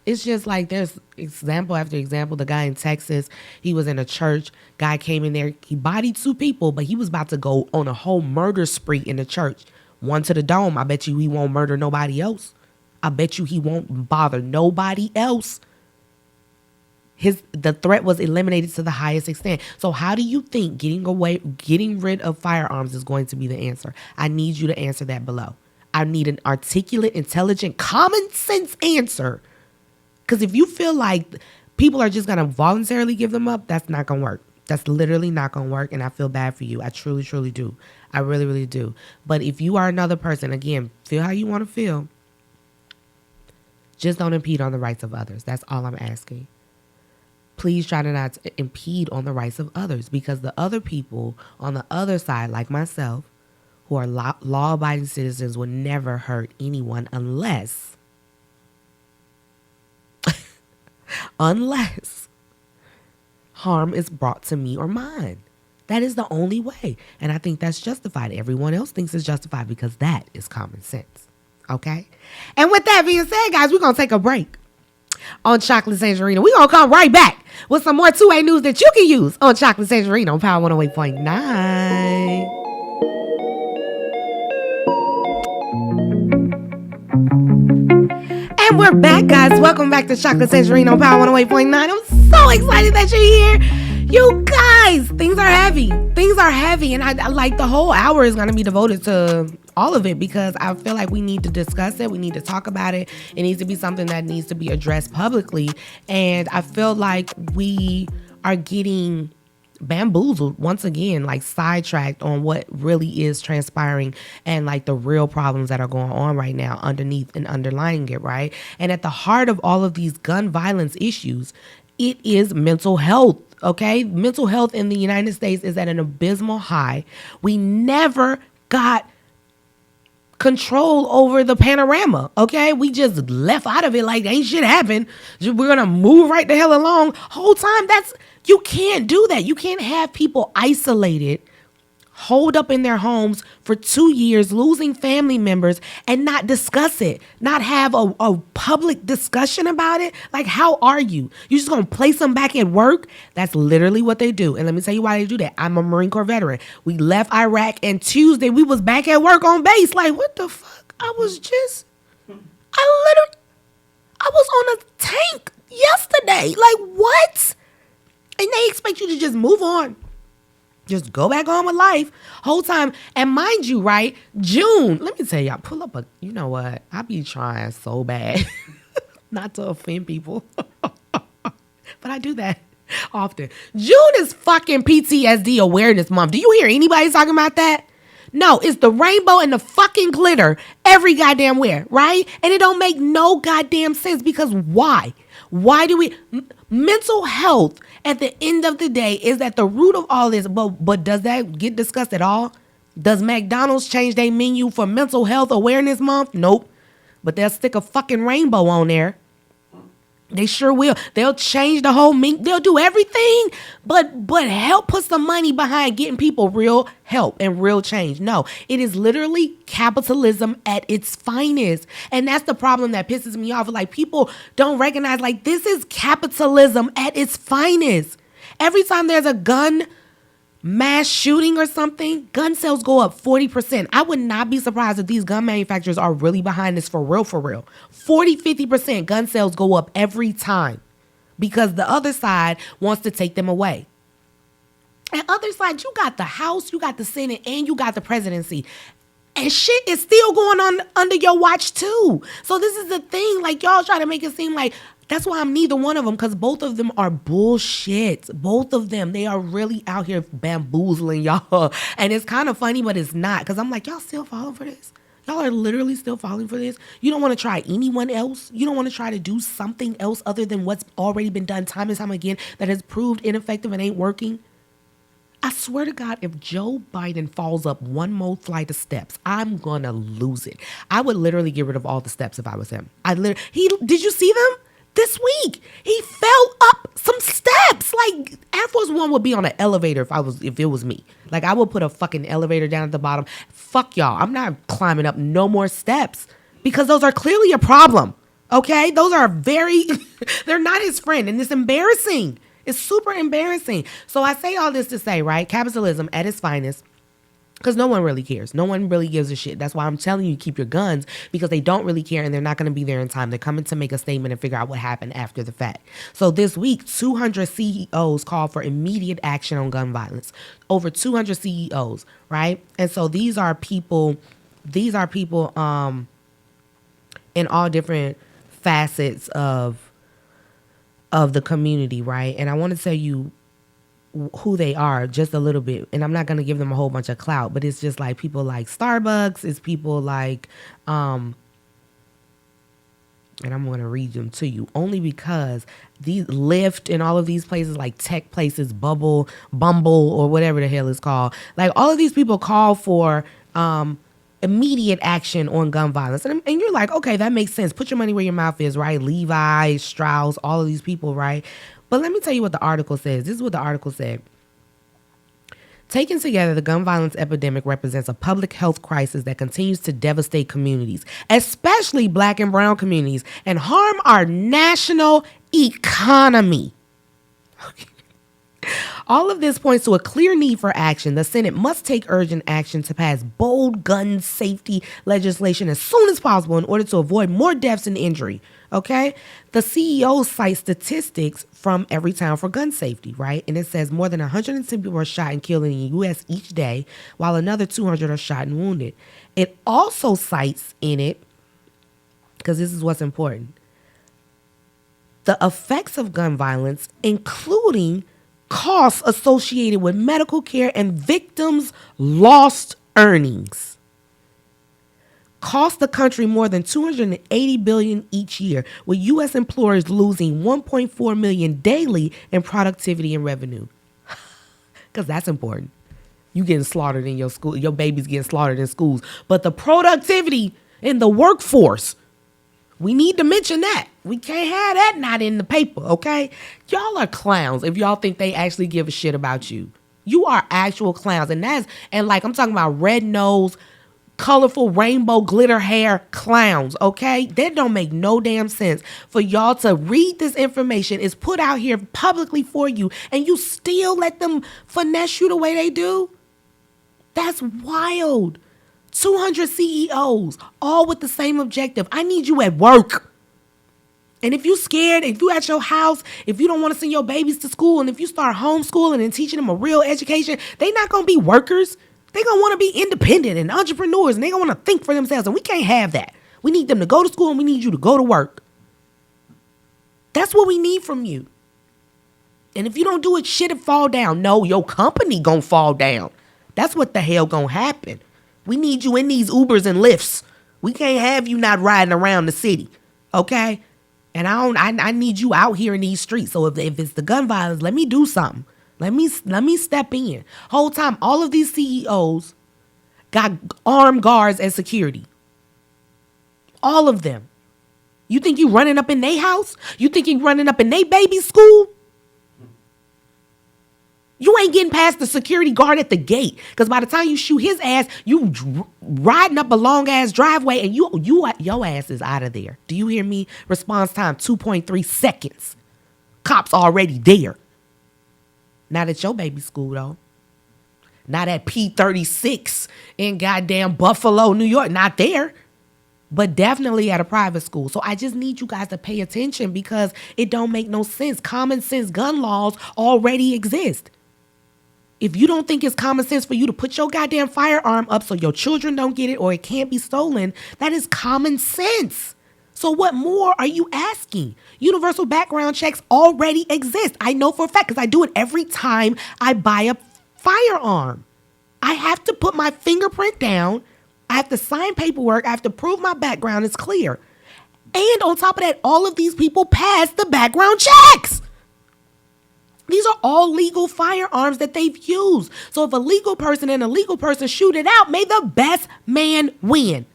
it's just like there's example after example. The guy in Texas, he was in a church. Guy came in there. He bodied 2 people, but he was about to go on a whole murder spree in the church. One to the dome. I bet you he won't murder nobody else. I bet you he won't bother nobody else. The threat was eliminated to the highest extent. So how do you think getting rid of firearms is going to be the answer? I need you to answer that below. I need an articulate, intelligent, common sense answer. Because if you feel like people are just going to voluntarily give them up, that's not going to work. That's literally not going to work. And I feel bad for you. I truly, truly do. I really, really do. But if you are another person, again, feel how you want to feel. Just don't impede on the rights of others. That's all I'm asking. Please try to not impede on the rights of others, because the other people on the other side, like myself, who are law-abiding citizens, would never hurt anyone unless harm is brought to me or mine. That is the only way. And I think that's justified. Everyone else thinks it's justified because that is common sense. Okay? And with that being said, guys, we're going to take a break on Chocolate Tangerine. We're going to come right back with some more 2A news that you can use on Chocolate Tangerine on Power 108.9. And we're back, guys. Welcome back to Chocolate Tangerine on Power 108.9. I'm so excited that you're here. You guys, things are heavy. Things are heavy. And I like the whole hour is going to be devoted to all of it, because I feel like we need to discuss it. We need to talk about it. It needs to be something that needs to be addressed publicly. And I feel like we are getting bamboozled once again, like sidetracked on what really is transpiring and like the real problems that are going on right now underneath and underlying it, right? And at the heart of all of these gun violence issues, it is mental health. Okay, mental health in the United States is at an abysmal high. We never got control over the panorama. Okay, we just left out of it like ain't shit happened. We're gonna move right the hell along. Whole time, you can't do that. You can't have people isolated, holed up in their homes for 2 years, losing family members, and not discuss it, not have a public discussion about it. Like, how are you? You just gonna place them back at work? That's literally what they do. And let me tell you why they do that. I'm a Marine Corps veteran. We left Iraq, and Tuesday we was back at work on base. Like, what the fuck? I was on a tank yesterday. Like, what? And they expect you to just move on. Just go back on with life whole time. And mind you, right, June, let me tell y'all, pull up you know what? I be trying so bad not to offend people. But I do that often. June is fucking PTSD Awareness Month. Do you hear anybody talking about that? No, it's the rainbow and the fucking glitter every goddamn where, right? And it don't make no goddamn sense, because why? Why do we... Mental health at the end of the day is at the root of all this, but does that get discussed at all? Does McDonald's change their menu for Mental Health Awareness Month? Nope. But they'll stick a fucking rainbow on there. They sure will. They'll change the whole menu. They'll do everything, but help put some money behind getting people real help and real change. No, it is literally capitalism at its finest. And that's the problem that pisses me off. Like, people don't recognize, like, this is capitalism at its finest. Every time there's a gun mass shooting or something, gun sales go up 40%. I would not be surprised if these gun manufacturers are really behind this for real, 40-50% gun sales go up every time, because the other side wants to take them away. And other side, you got the House, you got the Senate, and you got the presidency. And shit is still going on under your watch too. So this is the thing, like, y'all try to make it seem like that's why I'm neither one of them, because both of them are bullshit. Both of them, they are really out here bamboozling y'all. And it's kind of funny, but it's not, because I'm like, y'all still falling for this? Y'all are literally still falling for this? You don't want to try anyone else? You don't want to try to do something else other than what's already been done time and time again that has proved ineffective and ain't working? I swear to God, if Joe Biden falls up one more flight of steps, I'm going to lose it. I would literally get rid of all the steps if I was him. Did you see them? This week, he fell up some steps. Like, Air Force One would be on an elevator if it was me. Like, I would put a fucking elevator down at the bottom. Fuck y'all. I'm not climbing up no more steps, because those are clearly a problem. Okay? Those are they're not his friend, and it's embarrassing. It's super embarrassing. So I say all this to say, right? Capitalism at its finest. Because no one really cares. No one really gives a shit. That's why I'm telling you, keep your guns, because they don't really care, and they're not going to be there in time. They're coming to make a statement and figure out what happened after the fact. So this week, 200 CEOs called for immediate action on gun violence. Over 200 CEOs, right? And so these are people in all different facets of the community, right? And I want to tell you who they are just a little bit, and I'm not going to give them a whole bunch of clout, but it's just like people like Starbucks, it's people like and I'm going to read them to you only because these Lyft and all of these places like tech places, Bumble or whatever the hell it's called. Like all of these people call for immediate action on gun violence. And you're like, okay, that makes sense. Put your money where your mouth is, right? Levi, Strauss, all of these people, right? But let me tell you what the article says. This is what the article said. Taken together, the gun violence epidemic represents a public health crisis that continues to devastate communities, especially Black and brown communities, and harm our national economy. All of this points to a clear need for action. The Senate must take urgent action to pass bold gun safety legislation as soon as possible in order to avoid more deaths and injury. Okay? The CEO cites statistics from Everytown for gun safety, right? And it says more than 110 people are shot and killed in the U.S. each day, while another 200 are shot and wounded. It also cites in it, because this is what's important, the effects of gun violence, including costs associated with medical care and victims' lost earnings. Cost the country more than $280 billion each year, with U.S. employers losing $1.4 million daily in productivity and revenue. Because that's important. You getting slaughtered in your school, your baby's getting slaughtered in schools, but the productivity in the workforce, we need to mention that. We can't have that not in the paper, okay? Y'all are clowns if y'all think they actually give a shit about you. You are actual clowns. And like I'm talking about red nose, colorful rainbow glitter hair clowns, okay? That don't make no damn sense for y'all to read this information. It's put out here publicly for you, and you still let them finesse you the way they do? That's wild. 200 CEOs, all with the same objective. I need you at work. And if you scared, if you at your house, if you don't want to send your babies to school, and if you start homeschooling and teaching them a real education, they not going to be workers. They going to want to be independent and entrepreneurs, and they going to want to think for themselves. And we can't have that. We need them to go to school, and we need you to go to work. That's what we need from you. And if you don't do it, shit will fall down. No, your company going to fall down. That's what the hell going to happen. We need you in these Ubers and Lyfts. We can't have you not riding around the city, okay? And I need you out here in these streets. So if it's the gun violence, let me do something. Let me step in. Whole time, all of these CEOs got armed guards and security. All of them. You think you running up in their house? You think you running up in their baby's school? You ain't getting past the security guard at the gate, because by the time you shoot his ass, you riding up a long ass driveway, and your ass is out of there. Do you hear me? Response time 2.3 seconds. Cops already there. Not at your baby school though. Not at P36 in goddamn Buffalo, New York. Not there. But definitely at a private school. So I just need you guys to pay attention, because it don't make no sense. Common sense gun laws already exist. If you don't think it's common sense for you to put your goddamn firearm up so your children don't get it or it can't be stolen, that is common sense. So what more are you asking? Universal background checks already exist. I know for a fact, because I do it every time I buy a firearm. I have to put my fingerprint down. I have to sign paperwork. I have to prove my background is clear. And on top of that, all of these people pass the background checks. These are all legal firearms that they've used. So if a legal person and a legal person shoot it out, may the best man win.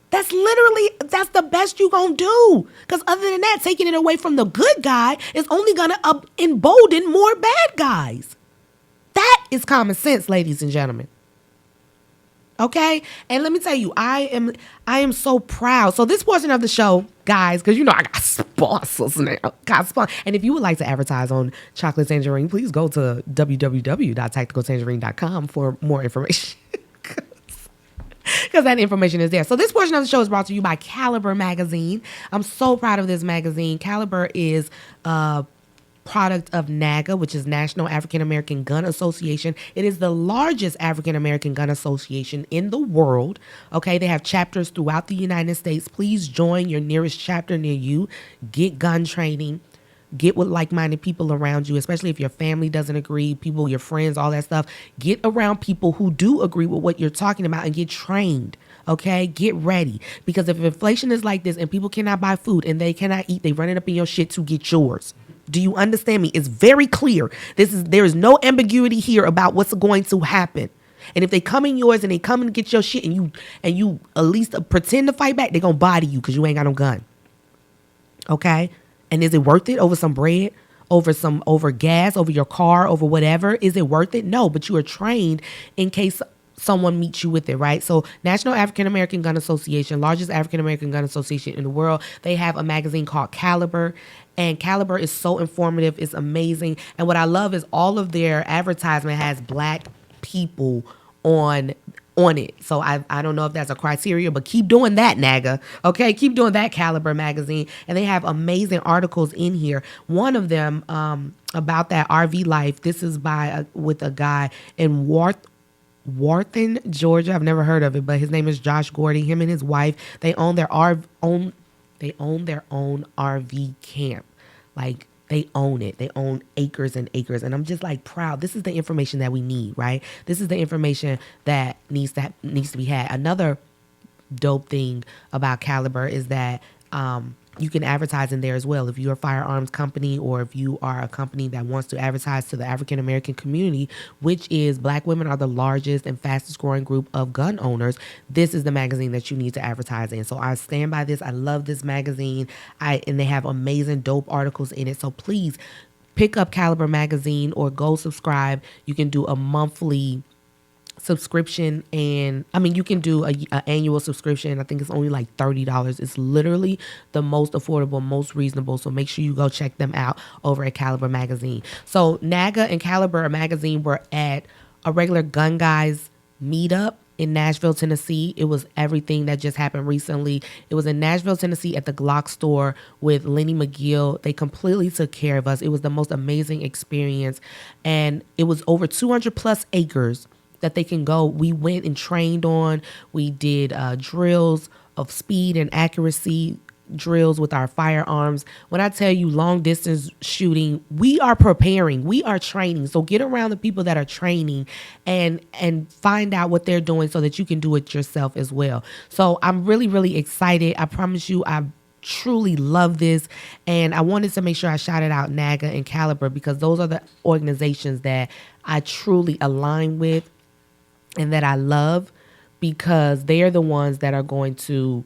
That's the best you gonna do. Because other than that, taking it away from the good guy is only gonna embolden more bad guys. That is common sense, ladies and gentlemen. Okay? And let me tell you, I am so proud. So this portion of the show, guys, because you know I got sponsors now. And if you would like to advertise on Chocolate Tangerine, please go to www.tacticaltangerine.com for more information. Because that information is there. So this portion of the show is brought to you by Caliber Magazine. I'm so proud of this magazine. Caliber is product of NAGA, which is National African American Gun Association. It is the largest African American gun association in the world. Okay, they have chapters throughout the United States. Please join your nearest chapter near you. Get gun training. Get with like-minded people around you, especially if your family doesn't agree, your friends, all that stuff. Get around people who do agree with what you're talking about and get trained. Okay, get ready, because if inflation is like this and people cannot buy food and they cannot eat, they running up in your shit to get yours. Do you understand me? It's very clear. There is no ambiguity here about what's going to happen. And if they come in yours and they come and get your shit and you at least pretend to fight back, they're gonna body you because you ain't got no gun. Okay? And is it worth it over some bread? Over gas, over your car, over whatever? Is it worth it? No, but you are trained in case someone meets you with it, right? So National African American Gun Association, largest African American gun association in the world, they have a magazine called Caliber, and Caliber is so informative. It's amazing. And what I love is all of their advertisement has black people on it. So I don't know if that's a criteria, but keep doing that, NAGA. Okay, keep doing that, Caliber magazine. And they have amazing articles in here. One of them about that RV life. This is with a guy in Wharton, Georgia. I've never heard of it, but his name is Josh Gordy. Him and his wife, they own their own RV camp. Like, they own it. They own acres and acres. And I'm just like proud. This is the information that we need, right? This is the information that needs to be had. Another dope thing about Caliber is that you can advertise in there as well. If you're a firearms company, or if you are a company that wants to advertise to the African American community, which is black women are the largest and fastest growing group of gun owners, this is the magazine that you need to advertise in. So I stand by this. I love this magazine. And they have amazing dope articles in it. So please pick up Caliber magazine or go subscribe. You can do a monthly subscription, and I mean, you can do a annual subscription. I think it's only like $30. It's literally the most affordable, most reasonable. So make sure you go check them out over at Caliber magazine. So NAGA and Caliber magazine were at a regular Gun Guys meetup in Nashville, Tennessee. It was everything that just happened recently. It was in Nashville, Tennessee at the Glock store with Lenny McGill. They completely took care of us. It was the most amazing experience. And it was over 200 plus acres that they can go. We went and trained on. We did drills of speed and accuracy drills with our firearms. When I tell you long distance shooting, we are preparing, we are training. So get around the people that are training and find out what they're doing so that you can do it yourself as well. So I'm really, really excited. I promise you, I truly love this, and I wanted to make sure I shouted out NAGA and Caliber because those are the organizations that I truly align with and that I love, because they're the ones that are going to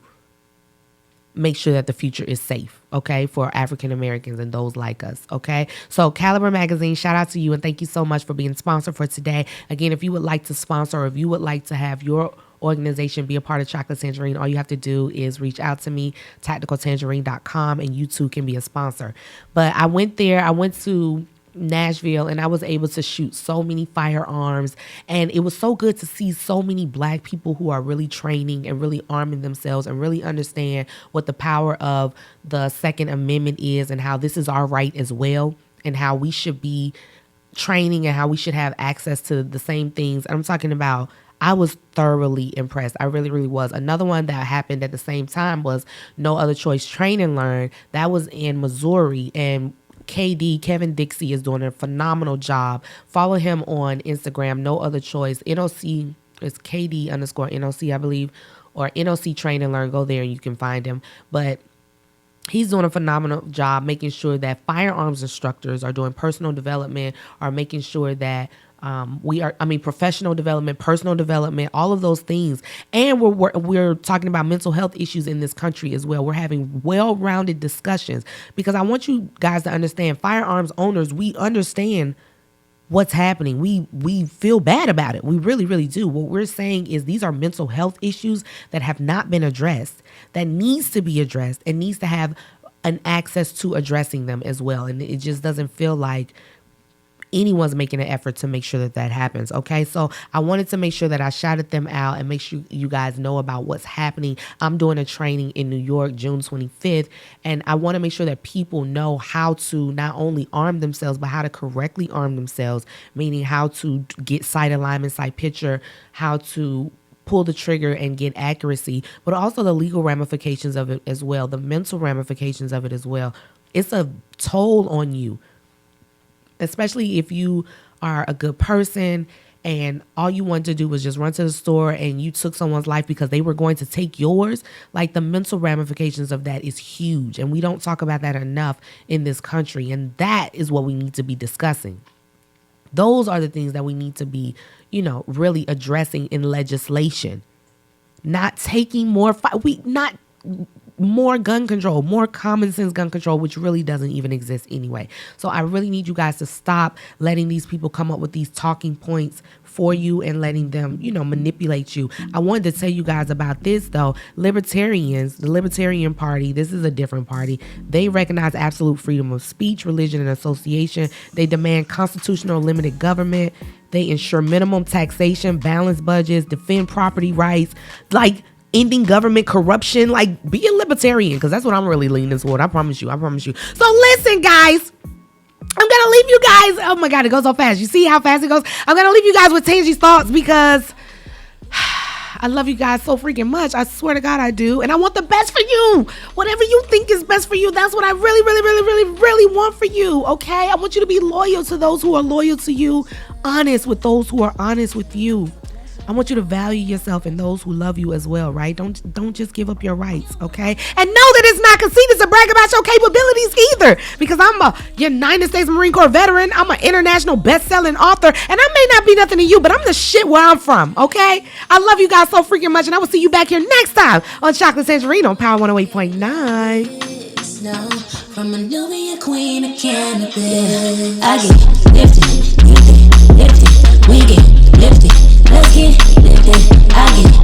make sure that the future is safe, okay, for African Americans and those like us, okay? So Caliber magazine, shout out to you, and thank you so much for being sponsored for today. Again, if you would like to sponsor, or if you would like to have your organization be a part of Chocolate Tangerine, all you have to do is reach out to me, tacticaltangerine.com, and you too can be a sponsor. But I went to Nashville, and I was able to shoot so many firearms, and it was so good to see so many black people who are really training and really arming themselves and really understand what the power of the Second Amendment is, and how this is our right as well, and how we should be training and how we should have access to the same things. I'm talking about, I was thoroughly impressed. I really, really was. Another one that happened at the same time was No Other Choice Train and Learn. That was in Missouri, and Kevin Dixie is doing a phenomenal job. Follow him on Instagram, No Other Choice. NOC is KD_NOC, I believe, or NOC Train and Learn. Go there and you can find him. But he's doing a phenomenal job making sure that firearms instructors are doing personal development, are making sure that professional development, personal development, all of those things. And we're talking about mental health issues in this country as well. We're having well-rounded discussions, because I want you guys to understand, firearms owners, we understand what's happening. We feel bad about it. We really, really do. What we're saying is these are mental health issues that have not been addressed, that needs to be addressed, and needs to have an access to addressing them as well. And it just doesn't feel like anyone's making an effort to make sure that that happens. Okay. So I wanted to make sure that I shouted them out and make sure you guys know about what's happening. I'm doing a training in New York, June 25th. And I want to make sure that people know how to not only arm themselves, but how to correctly arm themselves, meaning how to get sight alignment, sight picture, how to pull the trigger and get accuracy, but also the legal ramifications of it as well, the mental ramifications of it as well. It's a toll on you, especially if you are a good person and all you wanted to do was just run to the store and you took someone's life because they were going to take yours, like the mental ramifications of that is huge. And we don't talk about that enough in this country. And that is what we need to be discussing. Those are the things that we need to be, really addressing in legislation. Not taking more, not more gun control, more common sense gun control, which really doesn't even exist anyway. So I really need you guys to stop letting these people come up with these talking points for you and letting them, manipulate you. I wanted to tell you guys about this though. Libertarians, the Libertarian Party, this is a different party. They recognize absolute freedom of speech, religion, and association. They demand constitutional limited government. They ensure minimum taxation, balanced budgets, defend property rights, ending government corruption. Be a libertarian, because that's what I'm really leaning toward. I promise you. So listen, guys, I'm gonna leave you guys. Oh my God, it goes so fast. You see how fast it goes? I'm gonna leave you guys with Tangy's thoughts because I love you guys so freaking much. I swear to God I do. And I want the best for you. Whatever you think is best for you, that's what I really, really, really, really, really want for you. Okay? I want you to be loyal to those who are loyal to you, honest with those who are honest with you. I want you to value yourself and those who love you as well, right? Don't just give up your rights, okay? And know that it's not conceited to brag about your capabilities either, because I'm a United States Marine Corps veteran. I'm an international best-selling author, and I may not be nothing to you, but I'm the shit where I'm from, okay? I love you guys so freaking much, and I will see you back here next time on Chocolate Tangerine on Power 108.9. No, from a Nubian queen of cannabis. I get lifted, you get lifted, we get lifted. Let's get lifted. I get